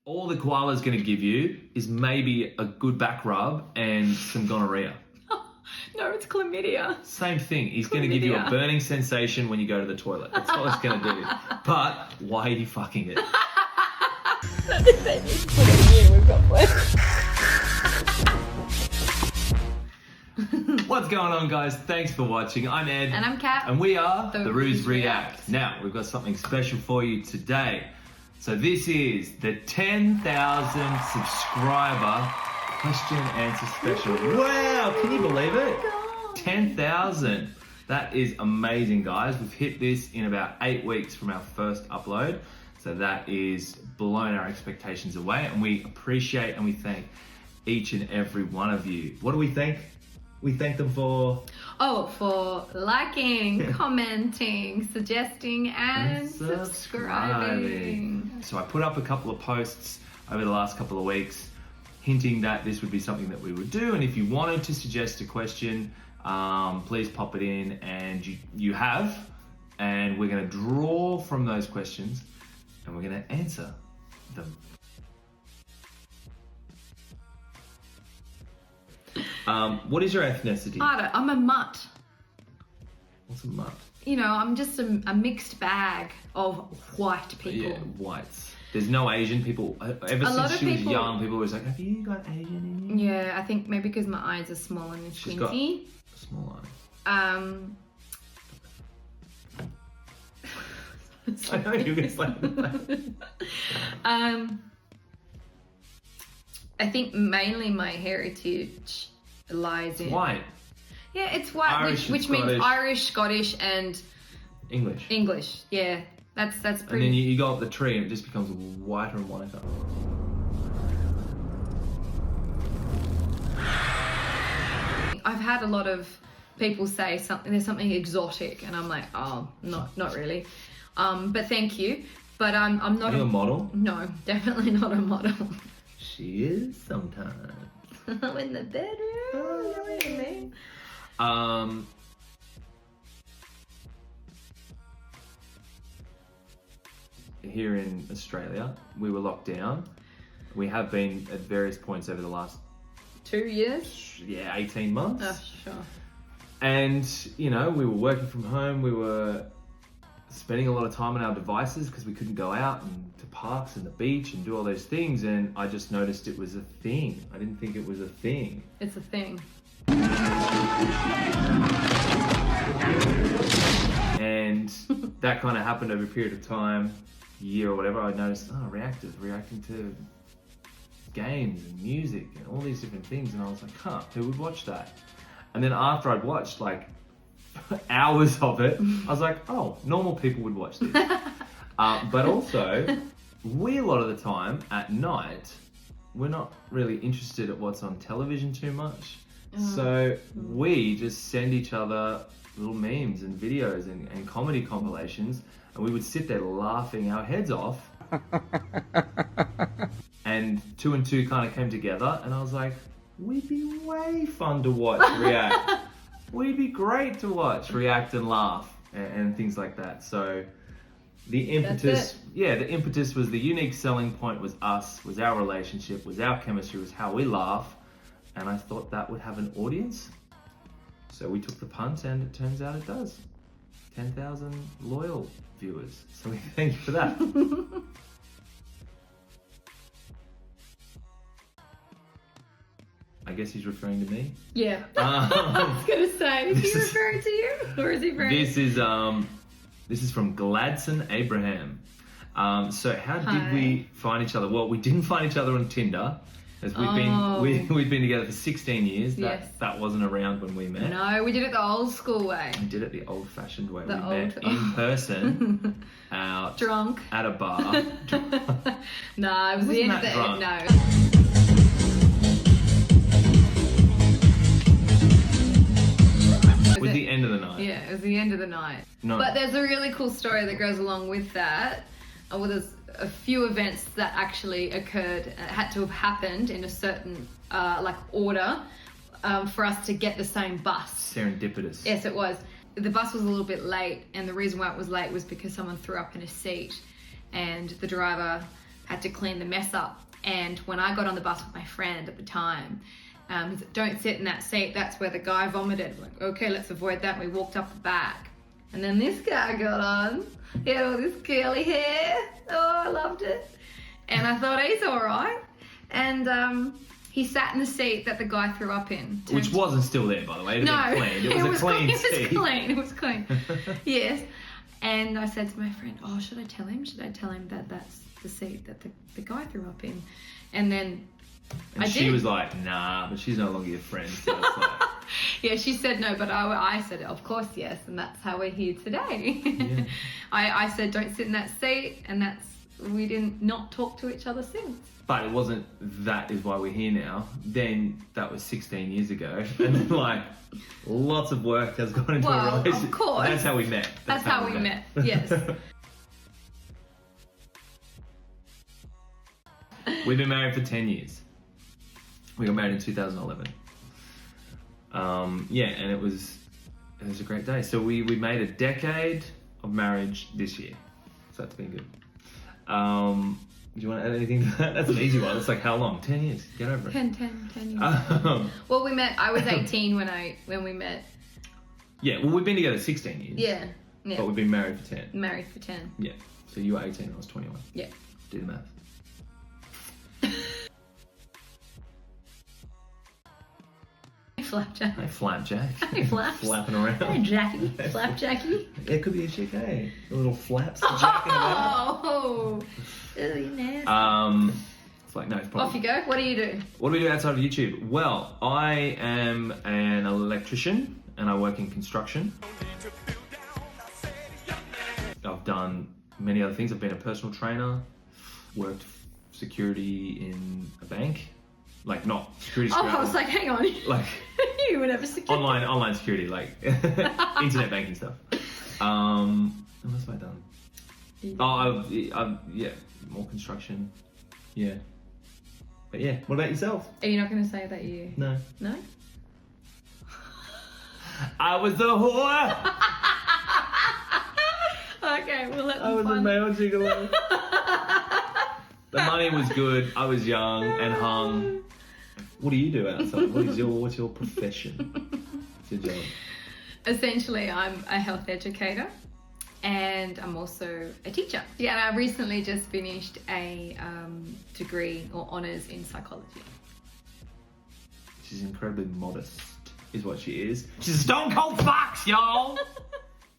All the koala's going to give you is maybe a good back rub and some gonorrhea. No, it's chlamydia. Same thing. He's going to give you a burning sensation when you go to the toilet. That's all it's going to do. But why are you fucking it? What's going on, guys? Thanks for watching. I'm Ed. And I'm Kat. And we are The Ruse React. Now, we've got something special for you today. So this is the 10,000 subscriber question and answer special. Wow, can you believe it? 10,000. That is amazing, guys. We've hit this in about 8 weeks from our first upload. So that is blown our expectations away, and we appreciate and we thank each and every one of you. What do we thank? We thank them for... Oh, for liking, commenting, suggesting, and subscribing. So I put up a couple of posts over the last couple of weeks hinting that this would be something that we would do, and if you wanted to suggest a question, please pop it in, and you have, and we're going to draw from those questions and we're going to answer them. What is your ethnicity? I'm a mutt. What's a mutt? You know, I'm just a mixed bag of white people. Yeah, whites. There's no Asian people. Ever since she was young, people were like, have you got Asian in you? Yeah, I think maybe because my eyes are small and squinty. She's got small eyes. I know you guys like that. I think mainly my heritage lies in White. Yeah, it's white, Irish which means Irish, Scottish, and English. English. Yeah, that's pretty. And then you go up the tree and it just becomes whiter and whiter. I've had a lot of people say there's something exotic, and I'm like, oh, not really. But thank you. But I'm not. Are you a model? No, definitely not a model. She is sometimes. In the bedroom. Oh, you know what I mean? Here in Australia, we were locked down. We have been at various points over the last 2 years. 18 months. Oh, sure. And you know, we were working from home. We were spending a lot of time on our devices because we couldn't go out and to parks and the beach and do all those things, and I just noticed it was a thing. I didn't think it was a thing. It's a thing. And that kind of happened over a period of time, year or whatever. I noticed, reacting to games and music and all these different things, and I was like, who would watch that? And then after I'd watched like hours of it, I was like, oh, normal people would watch this. But also, we a lot of the time at night, we're not really interested at what's on television too much. So we just send each other little memes and videos and comedy compilations, and we would sit there laughing our heads off. And 2 and 2 kind of came together, and I was like, we'd be way fun to watch react. We'd be great to watch, react and laugh and things like that. So the impetus, the impetus was the unique selling point was us, was our relationship, was our chemistry, was how we laugh. And I thought that would have an audience. So we took the punt, and it turns out it does. 10,000 loyal viewers. So we thank you for that. I guess he's referring to me. Yeah. I was gonna say, is he referring to you, or is he referring? This is from Gladson Abraham. So how did we find each other? Well, we didn't find each other on Tinder, as we'd been together for 16 years. That wasn't around when we met. No, we did it the old school way. We did it the old-fashioned way. We met in person, out drunk at a bar. No, it was the end of the drunk. no. It was the end of the night. Yeah, it was the end of the night. No. But there's a really cool story that goes along with that. Well, there's a few events that actually occurred, had to have happened in a certain order for us to get the same bus. Serendipitous. Yes, it was. The bus was a little bit late, and the reason why it was late was because someone threw up in a seat, and the driver had to clean the mess up. And when I got on the bus with my friend at the time, he said, don't sit in that seat, that's where the guy vomited. We're like, okay, let's avoid that. We walked up the back. And then this guy got on. He had all this curly hair. Oh, I loved it. And I thought, he's all right. And he sat in the seat that the guy threw up in. Which wasn't still there, by the way. It had been cleaned. It was a clean seat. It was clean. Yes. And I said to my friend, oh, should I tell him? Should I tell him that that's the seat that the guy threw up in? And then she was like, nah, but she's no longer your friend. So it's like... Yeah, she said no, but I said, of course, yes. And that's how we're here today. Yeah. I said, don't sit in that seat. And we didn't not talk to each other since. But it wasn't that is why we're here now. Then that was 16 years ago. And then like lots of work has gone into a relationship. Of course. That's how we met. That's how we met. Yes. We've been married for 10 years. We got married in 2011. Yeah, and it was a great day. So we made a decade of marriage this year. So that's been good. Do you want to add anything to that? That's an easy one. It's like how long? 10 years. Get over it. 10 years. Well, we met. I was 18 when we met. Yeah. Well, we've been together 16 years. Yeah. But we've been married for 10. Married for 10. Yeah. So you were 18 and I was 21. Yeah. Do the math. Flapjack. Hey, Flapjack. Hey, Flaps. Flapping around. Hey, Jackie. Flapjacky. It could be a chick, hey? The little flaps. Jacking about. Oh, you nasty. It's like, no, it's probably... Off you go. What do you do? What do we do outside of YouTube? Well, I am an electrician and I work in construction. I've done many other things. I've been a personal trainer, worked security in a bank. Like not security. Oh, I was like, hang on. Like you were never security. Online security, like internet banking stuff. What else have I done? I've yeah, more construction. Yeah. But yeah, what about yourself? Are you not going to say that you? No. No? I was the whore. Okay, we'll let them I was a male gigolo. The money was good. I was young and hung. What do you do outside? What's your profession? What's your job? Essentially, I'm a health educator and I'm also a teacher. Yeah, and I recently just finished a degree or honours in psychology. She's incredibly modest, is what she is. She's a stone cold fox, y'all!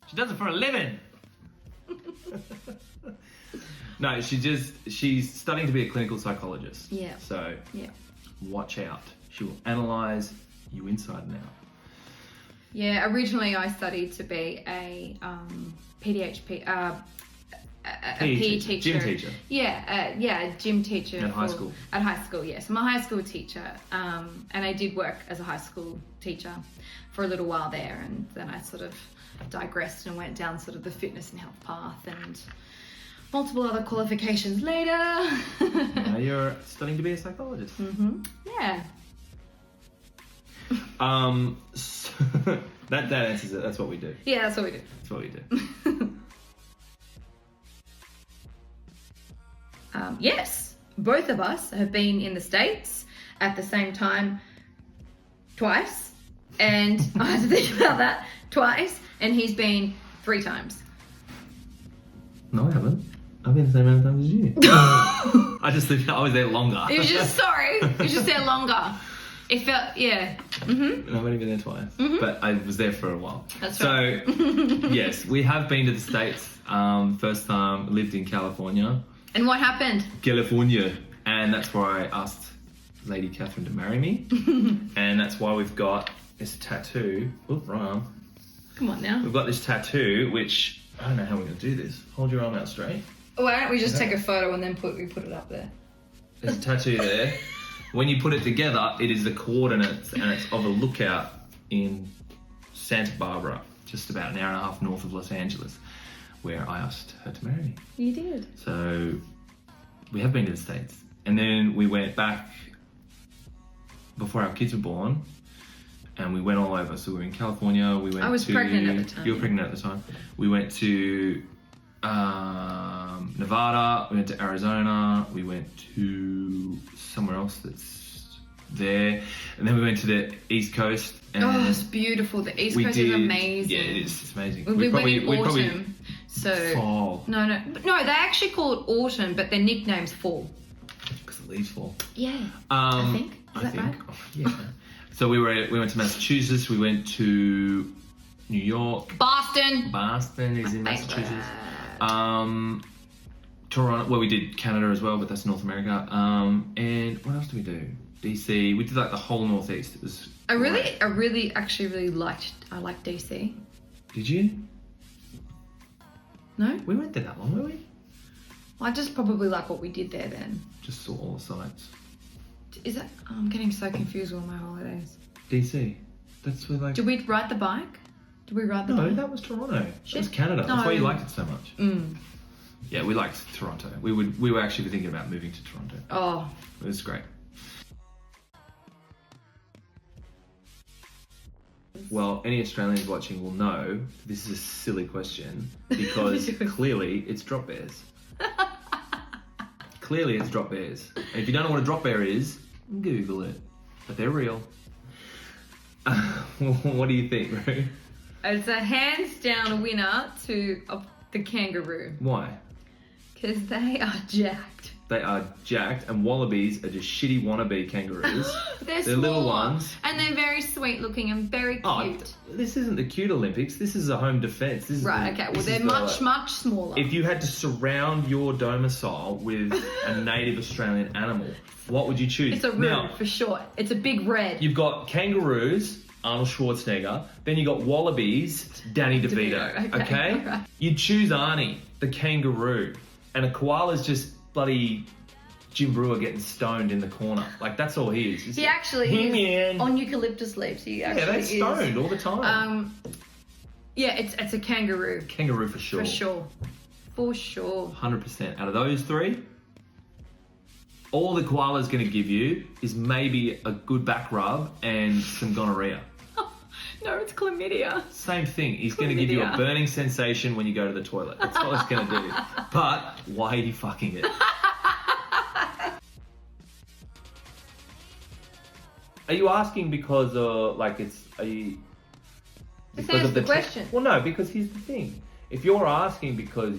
She does it for a living. No, she's studying to be a clinical psychologist. Yeah. So, yeah. Watch out. She will analyse you inside and out. Yeah, originally I studied to be a PE teacher. Gym teacher. Yeah, gym teacher. At high school. At high school, yes. I'm a high school teacher, and I did work as a high school teacher for a little while there, and then I sort of digressed and went down sort of the fitness and health path and multiple other qualifications later. Now you're studying to be a psychologist. Mm-hmm. Yeah. So that answers it. That's what we do. Yeah, that's what we do. That's what we do. Yes, both of us have been in the States at the same time twice, and I had to think about that twice, and he's been 3 times. No, I haven't. I've been the same amount of times as you. I just think I was there longer. It was just, sorry, it was just there longer. It felt, yeah. Mm-hmm. I've only been there twice, but I was there for a while. That's right. So, yes, we have been to the States. First time, lived in California. And what happened? California. And that's where I asked Lady Catherine to marry me. And that's why we've got this tattoo. Oop, wrong arm. Come on now. We've got this tattoo, which, I don't know how we're going to do this. Hold your arm out straight. Why don't we just take a photo and then we put it up there? There's a tattoo there. When you put it together, it is the coordinates and it's of a lookout in Santa Barbara, just about an hour and a half north of Los Angeles, where I asked her to marry me. You did. So we have been to the States. And then we went back before our kids were born and we went all over. So we were in California. I was pregnant at the time. You were pregnant at the time. We went to Nevada, we went to Arizona, we went to somewhere else that's there, and then we went to the East Coast. And oh, it's beautiful. The East Coast is amazing. Yeah, it is. It's amazing. We went in autumn. So fall. No, they actually call it autumn, but their nickname's fall. Because the leaves fall. Yeah, I think. Is that right? Oh, yeah. So we went to Massachusetts. We went to New York. Boston is in Massachusetts. Toronto. Well, we did Canada as well, but that's North America. And what else did we do? DC. We did like the whole Northeast. It was. I really liked. I liked DC. Did you? No. We weren't there that long, were we? I just probably like what we did there then. Just saw all the sites. Is that? Oh, I'm getting so confused with all my holidays. DC. That's where like. Did we ride the bike? Did we ride the bike? No, that was Toronto. Shit. That was Canada. No. That's why you liked it so much. Mm. Yeah, we liked Toronto. We were actually thinking about moving to Toronto. Oh. It was great. Well, any Australians watching will know this is a silly question because clearly it's drop bears. Clearly it's drop bears. And if you don't know what a drop bear is, Google it. But they're real. What do you think, Roo? It's a hands down winner of the kangaroo. Why? Because they are jacked. They are jacked, and wallabies are just shitty wannabe kangaroos. They're small, little ones. And they're very sweet looking and very cute. Oh, this isn't the cute Olympics. This is a home defence. Right, okay. Well, they're much smaller. If you had to surround your domicile with a native Australian animal, what would you choose? It's a roo, for sure. It's a big red. You've got kangaroos, Arnold Schwarzenegger. Then you've got wallabies, Danny DeVito. Okay? Right. You'd choose Arnie, the kangaroo. And a koala's just bloody Jim Brewer getting stoned in the corner. Like, that's all he is. He actually is on eucalyptus leaves. He actually they're stoned all the time. Yeah, it's a kangaroo. Kangaroo for sure. For sure. 100%. Out of those three, all the koala's going to give you is maybe a good back rub and some gonorrhea. No, it's chlamydia. Same thing. He's going to give you a burning sensation when you go to the toilet. That's all it's going to do. But why are you fucking it? Are you asking because because of the question? Well, no, because here's the thing. If you're asking because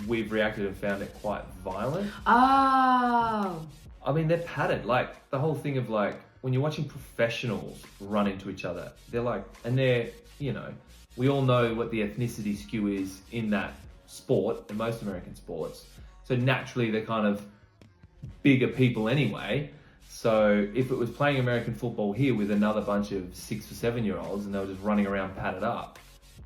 we've reacted and found it quite violent. Oh. I mean, they're padded. Like, the whole thing of like, when you're watching professionals run into each other, they're like, and they're, you know, we all know what the ethnicity skew is in that sport, in most American sports. So naturally, they're kind of bigger people anyway. So if it was playing American football here with another bunch of 6 or 7 year olds and they were just running around padded up,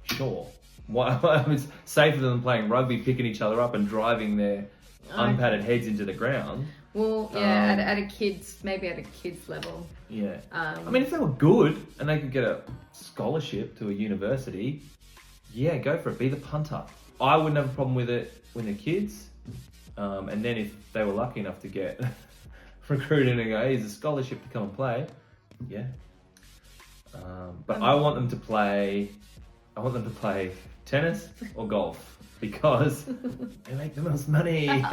sure. It's safer than playing rugby, picking each other up and driving their unpadded heads into the ground. Well, yeah, at a kid's level. Yeah. I mean, if they were good and they could get a scholarship to a university, yeah, go for it. Be the punter. I wouldn't have a problem with it when they're kids. And then if they were lucky enough to get recruited and go, hey, here's a scholarship to come and play, yeah. But I want them to play tennis or golf because they make the most money.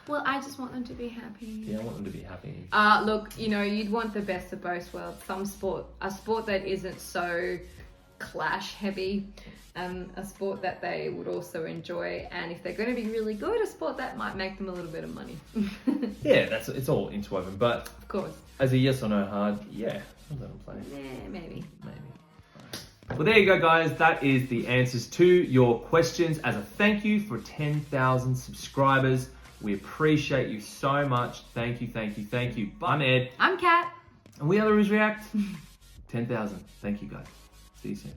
Well, I just want them to be happy. Yeah, I want them to be happy. Look, you know, you'd want the best of both worlds. A sport that isn't so clash heavy, a sport that they would also enjoy, and if they're going to be really good, a sport that might make them a little bit of money. Yeah, it's all interwoven, but of course, as a yes or no hard, yeah, I'll let them play. Yeah, maybe. Well, there you go, guys. That is the answers to your questions. As a thank you for 10,000 subscribers. We appreciate you so much. Thank you, thank you, thank you. I'm Ed. I'm Kat. And we are the Ruse React. 10,000. Thank you, guys. See you soon.